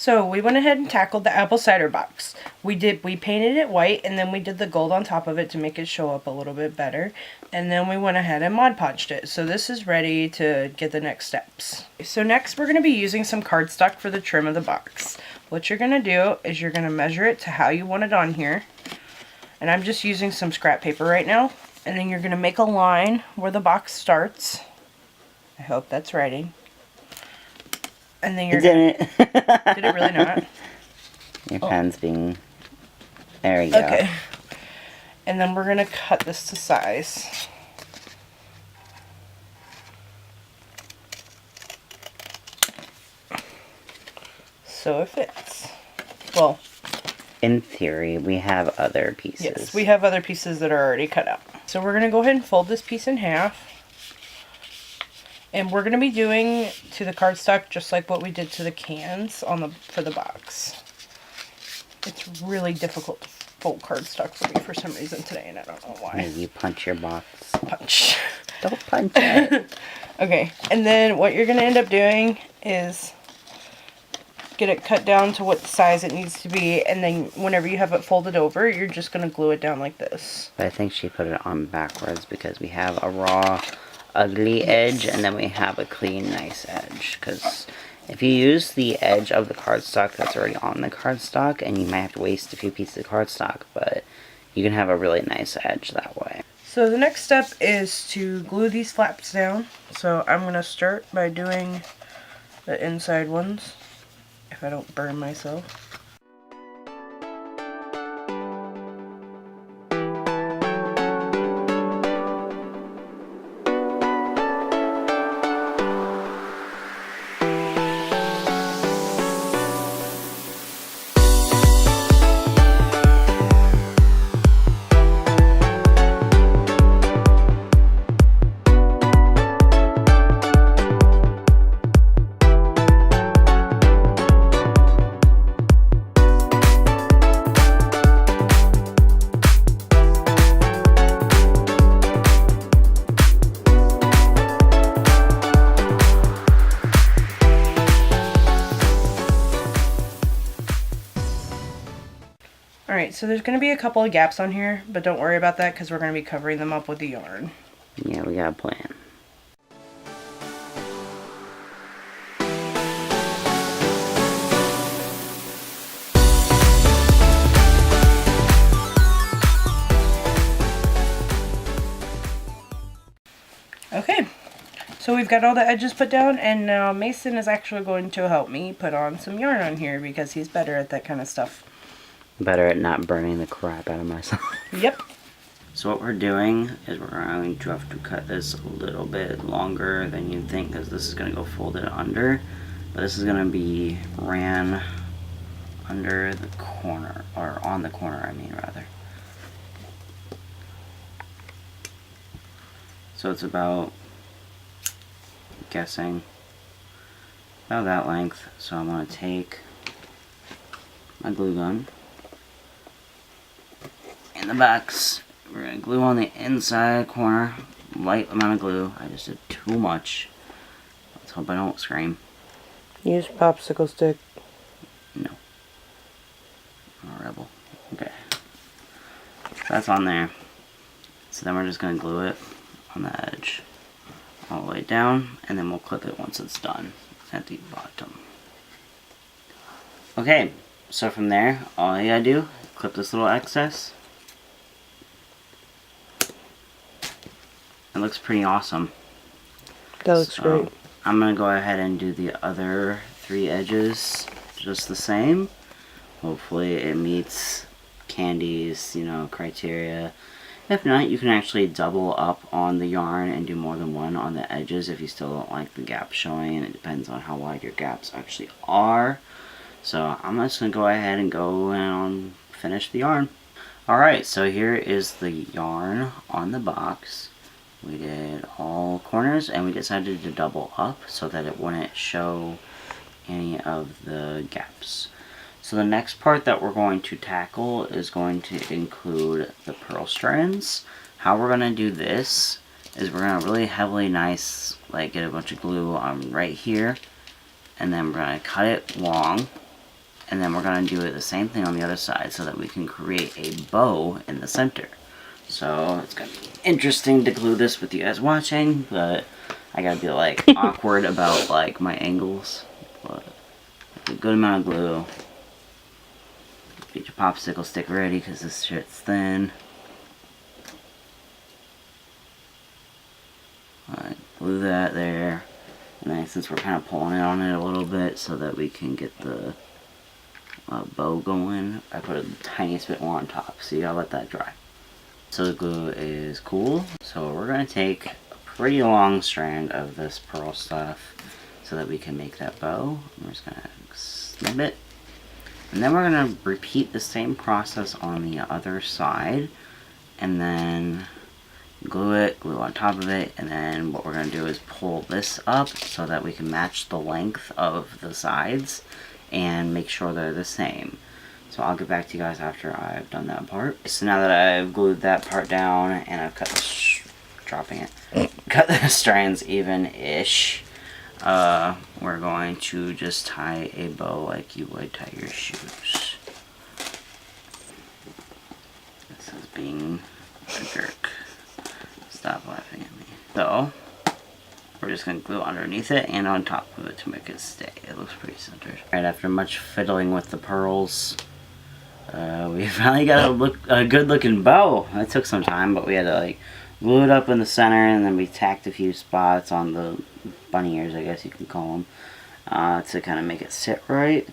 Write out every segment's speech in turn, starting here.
So we went ahead and tackled the apple cider box. We painted it white, and then we did the gold on top of it to make it show up a little bit better. And then we went ahead and Mod Podged it. So this is ready to get the next steps. So next we're going to be using some cardstock for the trim of the box. What you're going to do is you're going to measure it to how you want it on here. And I'm just using some scrap paper right now. And then you're going to make a line where the box starts. I hope that's writing. And then you're Did it really not? Your pen's being... There you go. Okay. And then we're going to cut this to size. So it fits. Well, in theory, we have other pieces. Yes, we have other pieces that are already cut out. So we're going to go ahead and fold this piece in half. And we're going to be doing to the cardstock just like what we did to the cans for the box. It's really difficult to fold cardstock for me for some reason today, and I don't know why. Maybe you punch your box. Punch. Don't punch it. Okay, and then what you're going to end up doing is get it cut down to what size it needs to be, and then whenever you have it folded over, you're just going to glue it down like this. But I think she put it on backwards because we have a raw... ugly edge, and then we have a clean, nice edge. Because if you use the edge of the cardstock that's already on the cardstock, and you might have to waste a few pieces of cardstock, but you can have a really nice edge that way. So the next step is to glue these flaps down. So I'm going to start by doing the inside ones, if I don't burn myself. Alright, so there's going to be a couple of gaps on here, but don't worry about that because we're going to be covering them up with the yarn. Yeah, we got a plan. Okay, so we've got all the edges put down, and now Mason is actually going to help me put on some yarn on here because he's better at that kind of stuff. Better at not burning the crap out of myself. Yep. So what we're doing is we're going to have to cut this a little bit longer than you'd think, because this is going to go folded under. But this is going to be ran under the corner, or on the corner, I mean, rather. So it's about, I'm guessing, about that length. So I'm going to take my glue gun. In the box, we're going to glue on the inside corner, light amount of glue. I just did too much. Let's hope I don't scream. Use popsicle stick. No. I'm a rebel. Okay. So that's on there. So then we're just going to glue it on the edge all the way down, and then we'll clip it once it's done at the bottom. Okay, so from there, all you gotta do, clip this little excess. It looks pretty awesome. That looks great. I'm going to go ahead and do the other 3 edges just the same. Hopefully it meets Candy's, criteria. If not, you can actually double up on the yarn and do more than one on the edges if you still don't like the gaps showing, and it depends on how wide your gaps actually are. So I'm just going to go ahead and go and finish the yarn. Alright, so here is the yarn on the box. We did all corners, and we decided to double up so that it wouldn't show any of the gaps. So the next part that we're going to tackle is going to include the purl strands. How we're going to do this is we're going to really heavily get a bunch of glue on right here, and then we're going to cut it long, And then we're going to do it the same thing on the other side so that we can create a bow in the center. So it's going to be interesting to glue this with you guys watching, but I got to be like awkward about like my angles. But a good amount of glue. Get your popsicle stick ready because this shit's thin. Alright, glue that there. And then since we're kind of pulling it on it a little bit so that we can get the bow going, I put a tiniest bit more on top, so you gotta let that dry. So the glue is cool, so we're gonna take a pretty long strand of this pearl stuff so that we can make that bow. We're just gonna snip it, and then we're gonna repeat the same process on the other side, and then glue it, glue on top of it, and then what we're gonna do is pull this up so that we can match the length of the sides and make sure they're the same. So I'll get back to you guys after I've done that part. So now that I've glued that part down and I've cut cut the strands even-ish, we're going to just tie a bow like you would tie your shoes. This is being a jerk. Stop laughing at me. So we're just going to glue underneath it and on top of it to make it stay. It looks pretty centered. Right after much fiddling with the pearls, we finally got a good looking bow. It took some time, but we had to like glue it up in the center, and then we tacked a few spots on the bunny ears, I guess you can call them, to kind of make it sit right.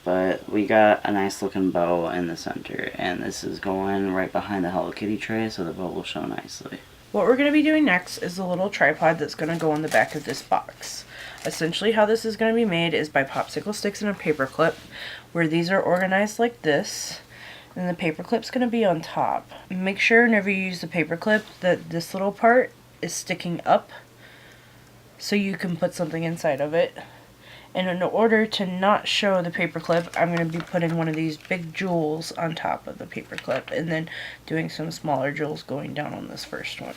But we got a nice looking bow in the center, and this is going right behind the Hello Kitty tray, so the bow will show nicely. What we're going to be doing next is the little tripod that's going to go on the back of this box. Essentially how this is going to be made is by popsicle sticks and a paper clip, where these are organized like this, and the paper clip's going to be on top. Make sure whenever you use the paper clip that this little part is sticking up so you can put something inside of it. And in order to not show the paper clip, I'm going to be putting one of these big jewels on top of the paper clip, and then doing some smaller jewels going down on this first one.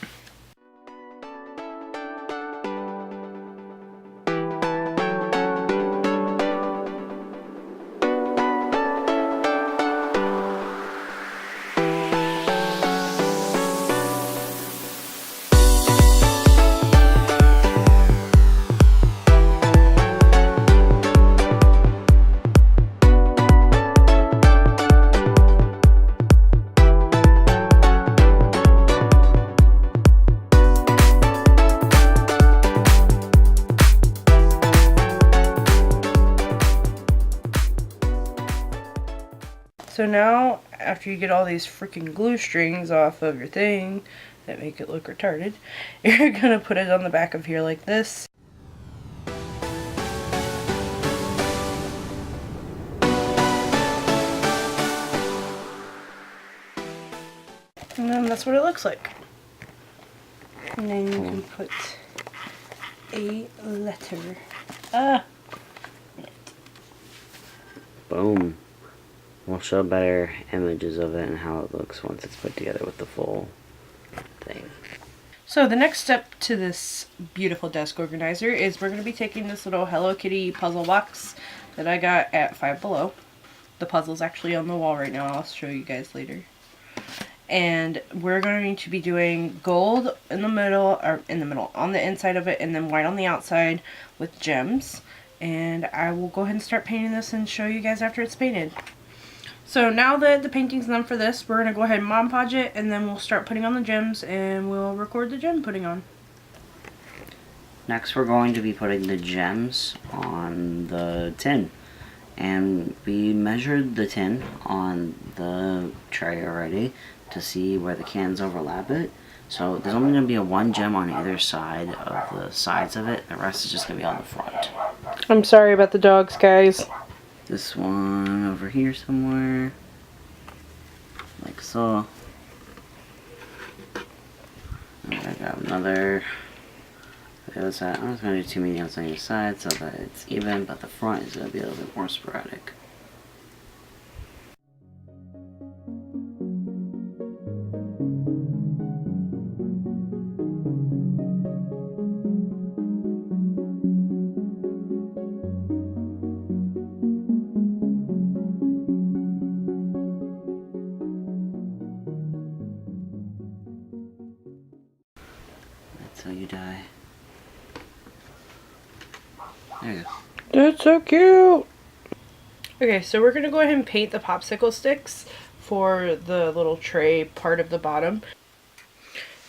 So now, after you get all these freaking glue strings off of your thing that make it look retarded, you're gonna put it on the back of here like this. And then that's what it looks like. And then you can put a letter. Boom. We'll show better images of it and how it looks once it's put together with the full thing. So the next step to this beautiful desk organizer is we're going to be taking this little Hello Kitty puzzle box that I got at Five Below. The puzzle's actually on the wall right now. I'll show you guys later. And we're going to be doing gold in the middle, on the inside of it, and then white on the outside with gems. And I will go ahead and start painting this and show you guys after it's painted. So now that the painting's done for this, we're going to go ahead and Mod Podge it, and then we'll start putting on the gems, and we'll record the gem putting on. Next we're going to be putting the gems on the tin. And we measured the tin on the tray already to see where the cans overlap it. So there's only going to be one gem on either side of the sides of it. The rest is just going to be on the front. I'm sorry about the dogs, guys. This one over here somewhere, like so. And I got another. The other side. I'm just gonna do 2 mediums on each side so that it's even, but the front is gonna be a little bit more sporadic. until you die. There you go. That's so cute. Okay, so we're gonna go ahead and paint the popsicle sticks for the little tray part of the bottom.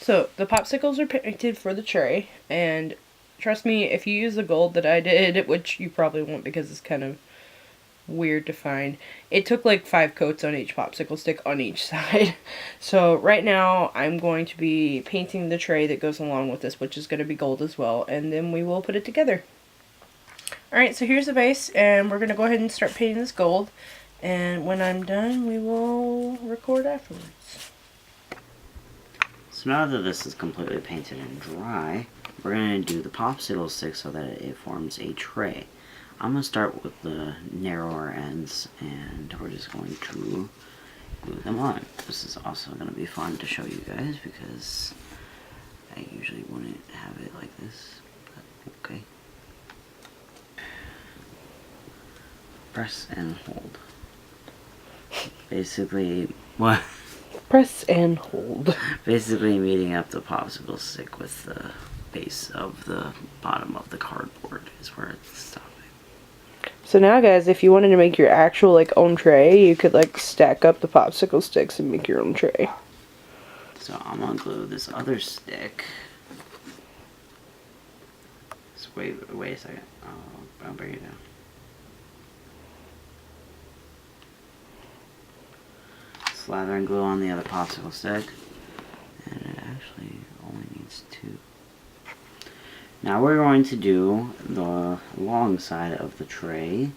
So the popsicles are painted for the tray, and trust me, if you use the gold that I did, which you probably won't because it's kind of weird to find, it took like 5 coats on each popsicle stick on each side. So right now I'm going to be painting the tray that goes along with this, which is going to be gold as well, and then we will put it together. Alright, so here's the base, and we're going to go ahead and start painting this gold, and when I'm done we will record afterwards. So now that this is completely painted and dry, we're going to do the popsicle stick so that it forms a tray. I'm going to start with the narrower ends, and we're just going to glue them on. This is also going to be fun to show you guys because I usually wouldn't have it like this, but okay. Press and hold. Basically, what? Press and hold. Basically meeting up the popsicle stick with the base of the bottom of the cardboard is where it's stopping. So now guys, if you wanted to make your actual like own tray, you could like stack up the popsicle sticks and make your own tray. So I'm gonna glue this other stick. So wait a second. I'll bring it down. Slather and glue on the other popsicle stick, and it actually only needs 2. Now we're going to do the long side of the tray,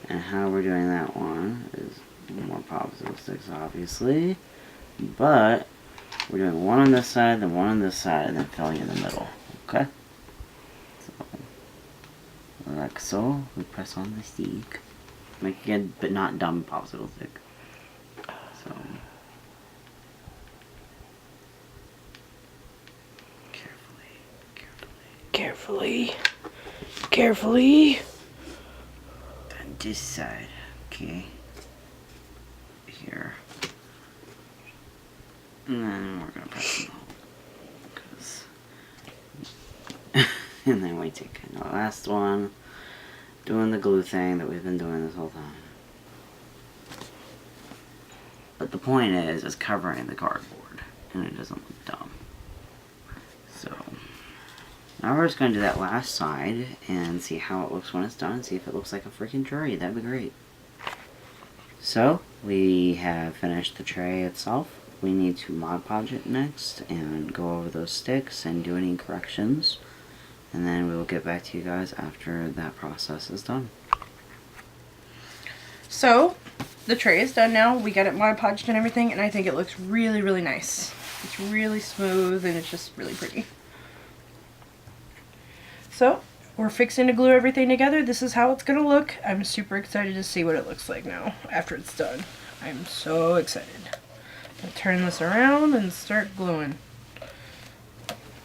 and how we're doing that one is more popsicle sticks obviously, but we're doing one on this side, then one on this side, and then filling in the middle, okay? So, like so, we press on the stick, make a good but not dumb popsicle stick. So, Carefully. on this side, okay, here, and then we're gonna press them all, cause and then we take the last one, doing the glue thing that we've been doing this whole time. But the point is covering the cardboard, and it doesn't look dumb. So, now we're just going to do that last side, and see how it looks when it's done, and see if it looks like a freaking tray. That'd be great. So, we have finished the tray itself. We need to Mod Podge it next, and go over those sticks, and do any corrections. And then we will get back to you guys after that process is done. So, the tray is done now. We got it Mod Podged and everything, and I think it looks really, really nice. It's really smooth, and it's just really pretty. So, we're fixing to glue everything together. This is how it's going to look. I'm super excited to see what it looks like now after it's done. I'm so excited. I'll turn this around and start gluing.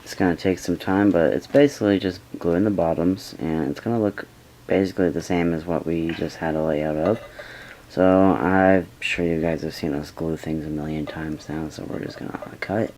It's going to take some time, but it's basically just gluing the bottoms, and it's going to look basically the same as what we just had a layout of. So I'm sure you guys have seen us glue things a million times now, so we're just going to cut.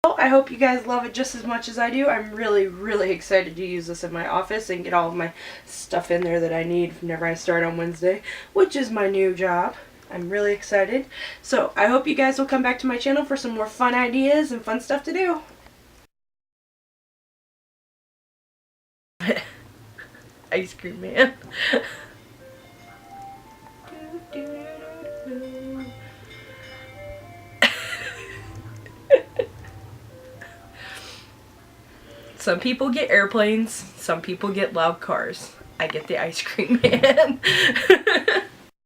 Well, I hope you guys love it just as much as I do. I'm really, really excited to use this in my office and get all of my stuff in there that I need whenever I start on Wednesday, which is my new job. I'm really excited. So I hope you guys will come back to my channel for some more fun ideas and fun stuff to do. Ice cream man. Some people get airplanes, some people get loud cars. I get the ice cream man.